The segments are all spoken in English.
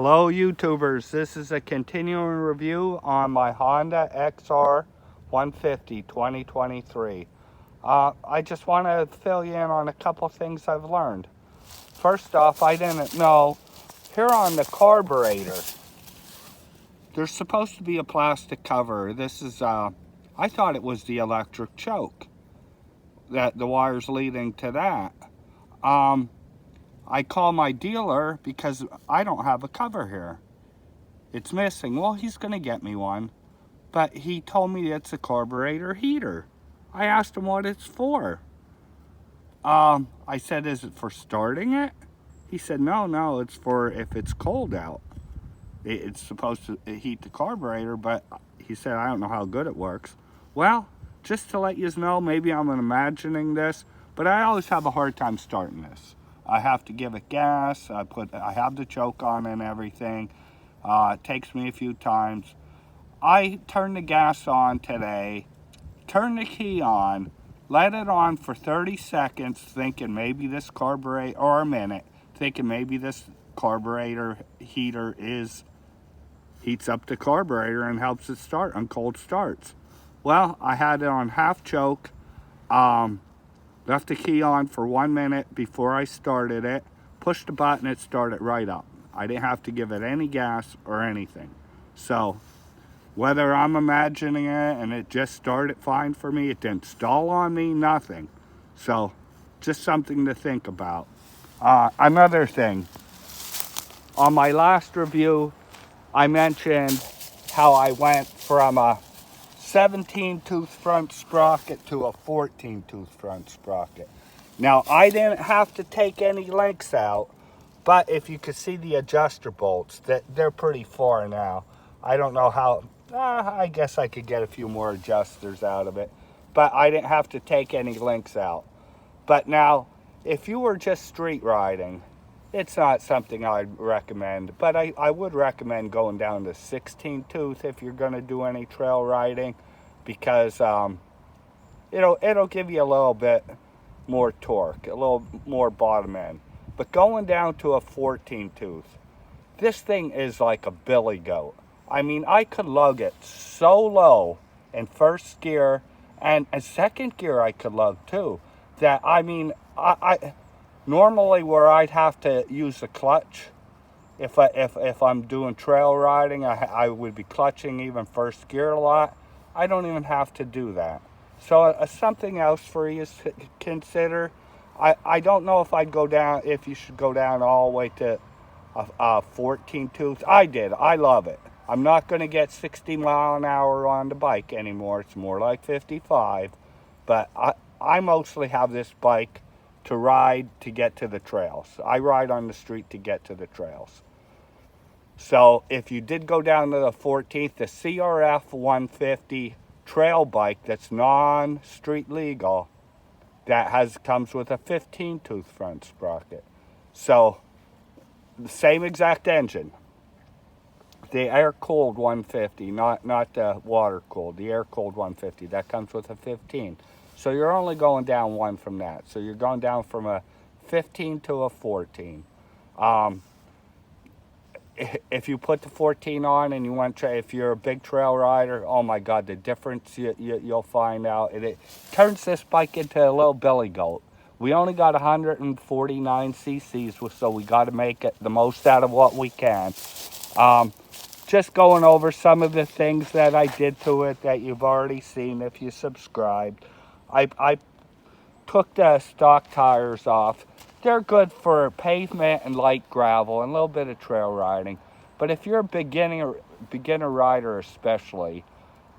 Hello YouTubers, this is a continuing review on my Honda XR 150 2023. I just want to fill you in on a couple things I've learned. First off, I didn't know, here on the carburetor, there's supposed to be a plastic cover. This is, I thought it was the electric choke, that the wires leading to that. I call my dealer because I don't have a cover here. It's missing. Well, he's going to get me one. But he told me it's a carburetor heater. I asked him what it's for. I said, is it for starting it? He said, no, it's for if it's cold out. It's supposed to heat the carburetor, but he said, I don't know how good it works. Well, just to let you know, maybe I'm imagining this, but I always have a hard time starting this. I have to give it gas. I have the choke on and everything. It takes me a few times. I turned the gas on today, turned the key on, let it on for 30 seconds, thinking maybe this carburetor, or a minute, thinking maybe this carburetor heater heats up the carburetor and helps it start on cold starts. Well, I had it on half choke. Left the key on for 1 minute before I started it, pushed the button, it started right up. I didn't have to give it any gas or anything. So, whether I'm imagining it and it just started fine for me, it didn't stall on me, nothing. So, just something to think about. Another thing, on my last review, I mentioned how I went from a 17-tooth front sprocket to a 14-tooth front sprocket. Now, I didn't have to take any links out, but if you could see the adjuster bolts, they're pretty far now. I don't know how, I guess I could get a few more adjusters out of it, but I didn't have to take any links out. But now, if you were just street riding, it's not something I'd recommend, but I would recommend going down to 16-tooth if you're going to do any trail riding, because it'll give you a little bit more torque, a little more bottom end. But going down to a 14-tooth, this thing is like a billy goat. I mean, I could lug it so low in first gear, and in second gear I could lug too, that I mean, I normally where I'd have to use the clutch, if I'm doing trail riding, I would be clutching even first gear a lot. I don't even have to do that. So something else for you to consider. I don't know if I'd go down, if you should go down all the way to a 14-tooth. I did. I love it. I'm not going to get 60 mile an hour on the bike anymore. It's more like 55. But I mostly have this bike to ride to get to the trails. I ride on the street to get to the trails. So if you did go down to the 14th, the CRF 150 trail bike that's non-street legal, that comes with a 15-tooth front sprocket. So the same exact engine. The air-cooled 150, not the water-cooled, the air-cooled 150, that comes with a 15. So you're only going down one from that. So you're going down from a 15 to a 14. If you put the 14 on and you want to, if you're a big trail rider, oh my God, the difference you'll find out. It turns this bike into a little billy goat. We only got 149 cc's, so we got to make it the most out of what we can. Just going over some of the things that I did to it that you've already seen if you subscribed. I took the stock tires off. They're good for pavement and light gravel and a little bit of trail riding. But if you're a beginner rider especially,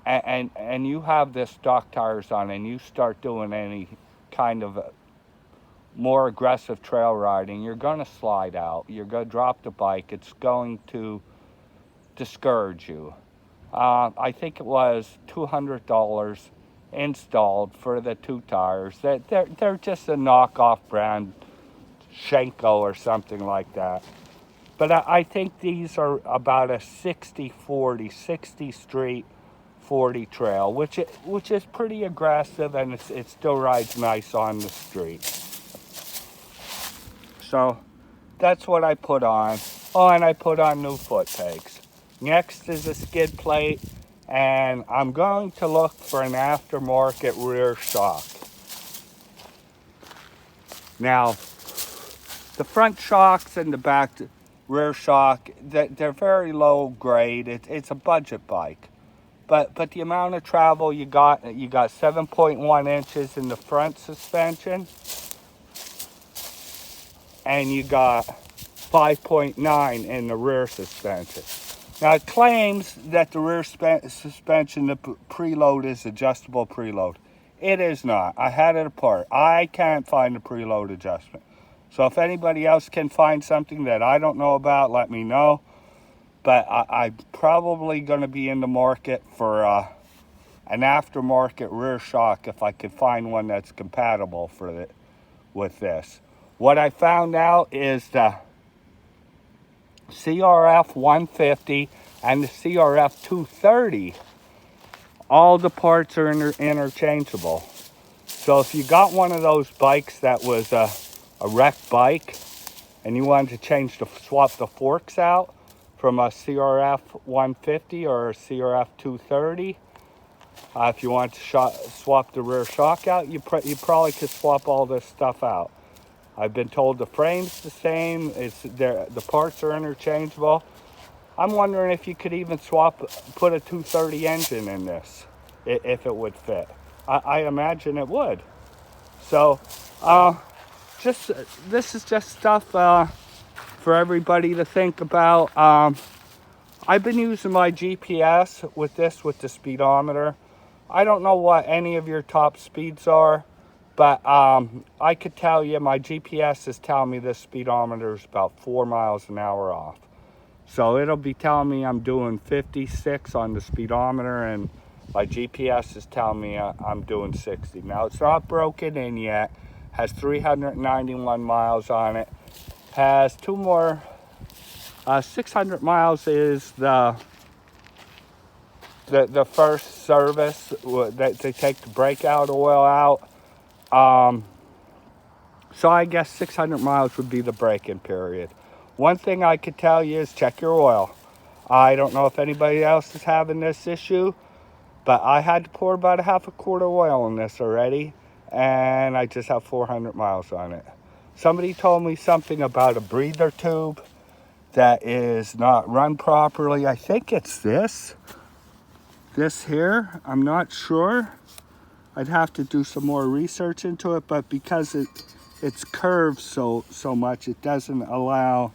and you have the stock tires on and you start doing any kind of more aggressive trail riding, you're going to slide out. You're going to drop the bike. It's going to discourage you. I think it was $200 installed for the two tires. They're just a knockoff brand, Schenko or something like that. But I think these are about a 60-40, 60 street, 40 trail, which is pretty aggressive, and it still rides nice on the street. So that's what I put on. Oh, and I put on new foot pegs. Next is a skid plate, and I'm going to look for an aftermarket rear shock. Now, the front shocks and the back rear shock, they're very low grade. It's a budget bike. But the amount of travel you got 7.1 inches in the front suspension, and you got 5.9 in the rear suspension. Now it claims that the rear suspension, the preload is adjustable preload. It is not. I had it apart. I can't find the preload adjustment. So if anybody else can find something that I don't know about, let me know. But I'm probably going to be in the market for an aftermarket rear shock if I could find one that's compatible with this. What I found out is the CRF 150 and the CRF 230, all the parts are interchangeable. So if you got one of those bikes that was a wrecked bike and you wanted to swap the forks out from a CRF 150 or a CRF 230, if you want to swap the rear shock out, you probably could swap all this stuff out. I've been told the frame's the same, the parts are interchangeable. I'm wondering if you could even put a 230 engine in this, if it would fit. I imagine it would. So, this is just stuff for everybody to think about. I've been using my GPS with the speedometer. I don't know what any of your top speeds are, but I could tell you my GPS is telling me this speedometer is about 4 miles an hour off. So it'll be telling me I'm doing 56 on the speedometer, and my GPS is telling me I'm doing 60. Now it's not broken in yet, has 391 miles on it, has 600 miles is the first service that they take the breakout oil out. So I guess 600 miles would be the break-in period. One thing I could tell you is check your oil. I don't know if anybody else is having this issue, but I had to pour about a half a quart of oil in this already, and I just have 400 miles on it. Somebody told me something about a breather tube that is not run properly. I think it's this here. I'm not sure. I'd have to do some more research into it, but because it's curved so much, it doesn't allow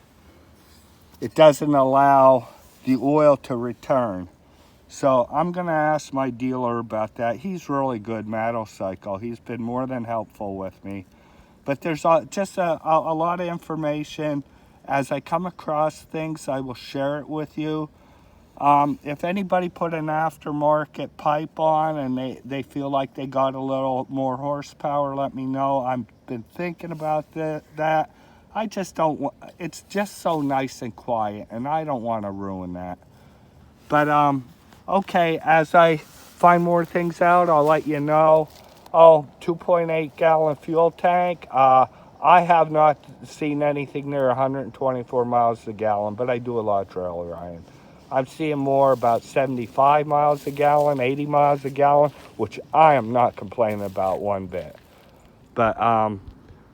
the oil to return. So I'm gonna ask my dealer about that. He's really good, Motorcycle. He's been more than helpful with me. But there's just a lot of information. As I come across things, I will share it with you. If anybody put an aftermarket pipe on and they feel like they got a little more horsepower, let me know. I've been thinking about that. I just don't, it's just so nice and quiet, and I don't want to ruin that. But, okay, as I find more things out, I'll let you know. Oh, 2.8 gallon fuel tank. I have not seen anything near 124 miles a gallon, but I do a lot of trail riding. I'm seeing more about 75 miles a gallon, 80 miles a gallon, which I am not complaining about one bit. But, all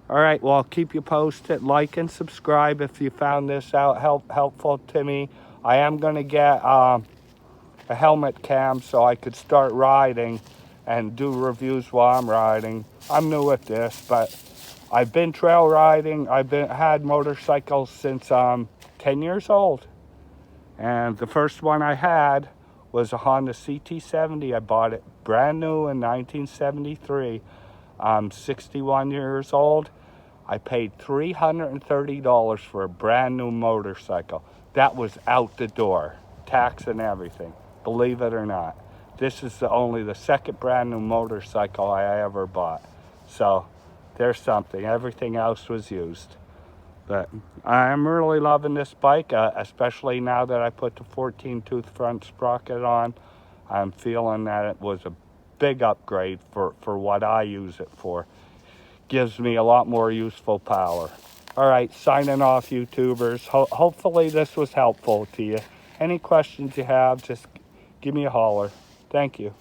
right, well, I'll keep you posted. Like and subscribe if you found this out helpful to me. I am going to get a helmet cam so I could start riding and do reviews while I'm riding. I'm new at this, but I've been trail riding. I've had motorcycles since I'm 10 years old. And the first one I had was a Honda CT70. I bought it brand new in 1973. I'm 61 years old. I paid $330 for a brand new motorcycle. That was out the door, tax and everything, believe it or not. This is only the second brand new motorcycle I ever bought. So there's something. Everything else was used. But I'm really loving this bike, especially now that I put the 14-tooth front sprocket on. I'm feeling that it was a big upgrade for what I use it for. Gives me a lot more useful power. All right, signing off, YouTubers. Hopefully this was helpful to you. Any questions you have, just give me a holler. Thank you.